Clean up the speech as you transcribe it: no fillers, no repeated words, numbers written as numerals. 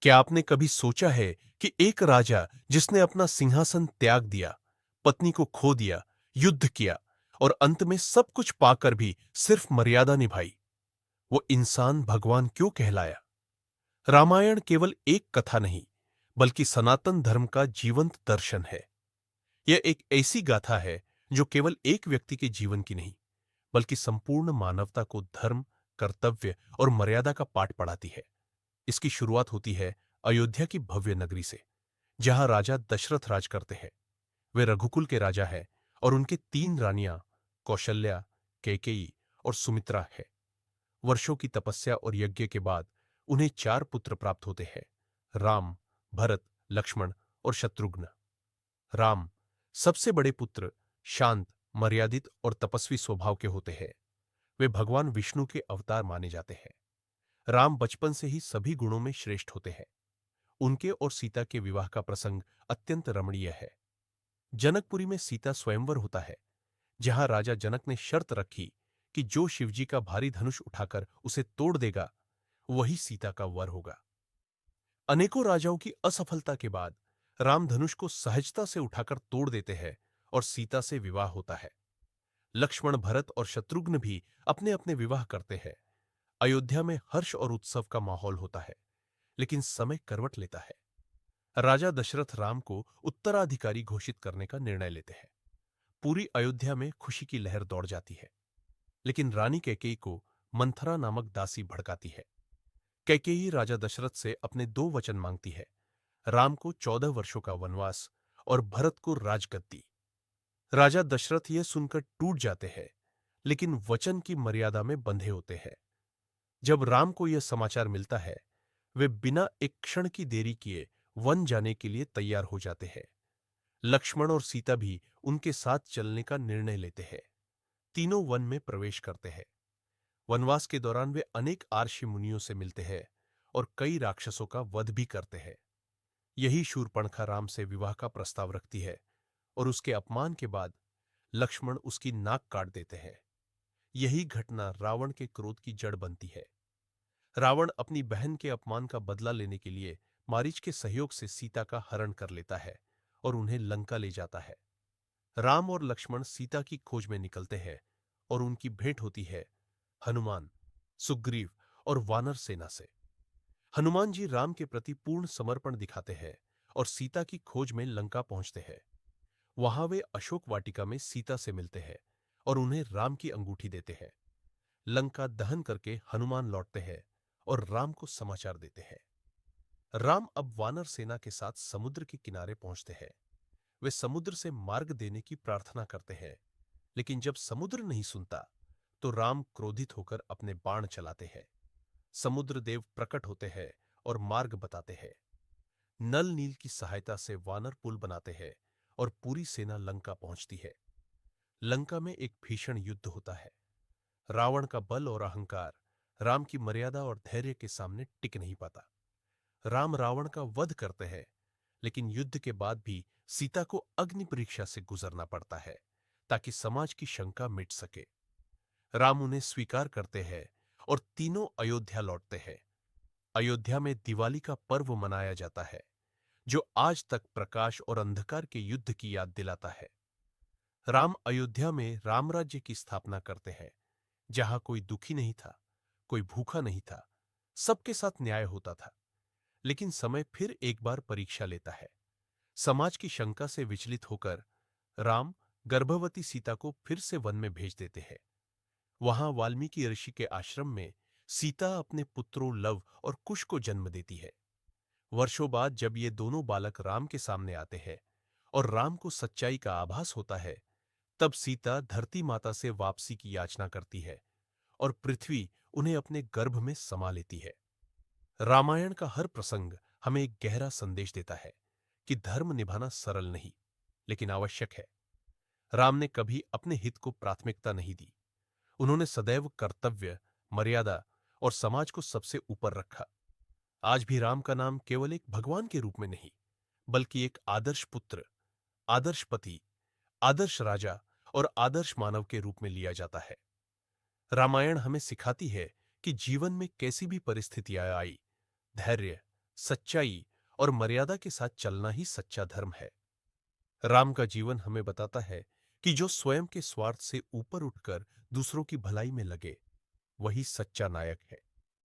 क्या आपने कभी सोचा है कि एक राजा जिसने अपना सिंहासन त्याग दिया, पत्नी को खो दिया, युद्ध किया और अंत में सब कुछ पाकर भी सिर्फ मर्यादा निभाई, वो इंसान भगवान क्यों कहलाया? रामायण केवल एक कथा नहीं, बल्कि सनातन धर्म का जीवंत दर्शन है। यह एक ऐसी गाथा है जो केवल एक व्यक्ति के जीवन की नहीं, बल्कि संपूर्ण मानवता को धर्म, कर्तव्य और मर्यादा का पाठ पढ़ाती है। इसकी शुरुआत होती है अयोध्या की भव्य नगरी से, जहां राजा दशरथ राज करते हैं। वे रघुकुल के राजा हैं और उनके तीन रानियां कौशल्या, कैकेयी और सुमित्रा है। वर्षों की तपस्या और यज्ञ के बाद उन्हें चार पुत्र प्राप्त होते हैं: राम, भरत, लक्ष्मण और शत्रुघ्न। राम, सबसे बड़े पुत्र, शांत, मर्यादित और तपस्वी स्वभाव के होते हैं। वे भगवान विष्णु के अवतार माने जाते हैं। राम बचपन से ही सभी गुणों में श्रेष्ठ होते हैं। उनके और सीता के विवाह का प्रसंग अत्यंत रमणीय है। जनकपुरी में सीता स्वयंवर होता है, जहां राजा जनक ने शर्त रखी कि जो शिवजी का भारी धनुष उठाकर उसे तोड़ देगा, वही सीता का वर होगा। अनेकों राजाओं की असफलता के बाद राम धनुष को सहजता से उठाकर तोड़ देते हैं और सीता से विवाह होता है। लक्ष्मण, भरत और शत्रुघ्न भी अपने अपने विवाह करते हैं। अयोध्या में हर्ष और उत्सव का माहौल होता है, लेकिन समय करवट लेता है। राजा दशरथ राम को उत्तराधिकारी घोषित करने का निर्णय लेते हैं। पूरी अयोध्या में खुशी की लहर दौड़ जाती है, लेकिन रानी कैकेयी को मंथरा नामक दासी भड़काती है। कैकेयी राजा दशरथ से अपने दो वचन मांगती है: राम को 14 वर्षों का वनवास और भरत को राजगद्दी। राजा दशरथ यह सुनकर टूट जाते हैं, लेकिन वचन की मर्यादा में बंधे होते हैं। जब राम को यह समाचार मिलता है, वे बिना एक क्षण की देरी किए वन जाने के लिए तैयार हो जाते हैं। लक्ष्मण और सीता भी उनके साथ चलने का निर्णय लेते हैं। तीनों वन में प्रवेश करते हैं। वनवास के दौरान वे अनेक आर्षि मुनियों से मिलते हैं और कई राक्षसों का वध भी करते हैं। यही शूर्पणखा राम से विवाह का प्रस्ताव रखती है और उसके अपमान के बाद लक्ष्मण उसकी नाक काट देते हैं। यही घटना रावण के क्रोध की जड़ बनती है। रावण अपनी बहन के अपमान का बदला लेने के लिए मारीच के सहयोग से सीता का हरण कर लेता है और उन्हें लंका ले जाता है। राम और लक्ष्मण सीता की खोज में निकलते हैं और उनकी भेंट होती है हनुमान, सुग्रीव और वानर सेना से। हनुमान जी राम के प्रति पूर्ण समर्पण दिखाते हैं और सीता की खोज में लंका पहुंचते हैं। वहां वे अशोक वाटिका में सीता से मिलते हैं और उन्हें राम की अंगूठी देते हैं। लंका दहन करके हनुमान लौटते हैं और राम को समाचार देते हैं। राम अब वानर सेना के साथ समुद्र के किनारे पहुंचते हैं। वे समुद्र से मार्ग देने की प्रार्थना करते हैं, लेकिन जब समुद्र नहीं सुनता, तो राम क्रोधित होकर अपने बाण चलाते हैं। समुद्र देव प्रकट होते हैं और मार्ग बताते हैं। नल नील की सहायता से वानर पुल बनाते हैं और पूरी सेना लंका पहुंचती है। लंका में एक भीषण युद्ध होता है। रावण का बल और अहंकार राम की मर्यादा और धैर्य के सामने टिक नहीं पाता। राम रावण का वध करते हैं, लेकिन युद्ध के बाद भी सीता को अग्नि परीक्षा से गुजरना पड़ता है, ताकि समाज की शंका मिट सके। राम उन्हें स्वीकार करते हैं और तीनों अयोध्या लौटते हैं। अयोध्या में दिवाली का पर्व मनाया जाता है, जो आज तक प्रकाश और अंधकार के युद्ध की याद दिलाता है। राम अयोध्या में रामराज्य की स्थापना करते हैं, जहां कोई दुखी नहीं था, कोई भूखा नहीं था, सबके साथ न्याय होता था। लेकिन समय फिर एक बार परीक्षा लेता है। समाज की शंका से विचलित होकर राम गर्भवती सीता को फिर से वन में भेज देते हैं। वहां वाल्मीकि ऋषि के आश्रम में सीता अपने पुत्रों लव और कुश को जन्म देती है। वर्षों बाद जब ये दोनों बालक राम के सामने आते हैं और राम को सच्चाई का आभास होता है, तब सीता धरती माता से वापसी की याचना करती है और पृथ्वी उन्हें अपने गर्भ में समा लेती है। रामायण का हर प्रसंग हमें एक गहरा संदेश देता है कि धर्म निभाना सरल नहीं, लेकिन आवश्यक है। राम ने कभी अपने हित को प्राथमिकता नहीं दी। उन्होंने सदैव कर्तव्य, मर्यादा और समाज को सबसे ऊपर रखा। आज भी राम का नाम केवल एक भगवान के रूप में नहीं, बल्कि एक आदर्श पुत्र, आदर्श पति, आदर्श राजा और आदर्श मानव के रूप में लिया जाता है। रामायण हमें सिखाती है कि जीवन में कैसी भी परिस्थितियां आई, धैर्य, सच्चाई और मर्यादा के साथ चलना ही सच्चा धर्म है। राम का जीवन हमें बताता है कि जो स्वयं के स्वार्थ से ऊपर उठकर दूसरों की भलाई में लगे, वही सच्चा नायक है।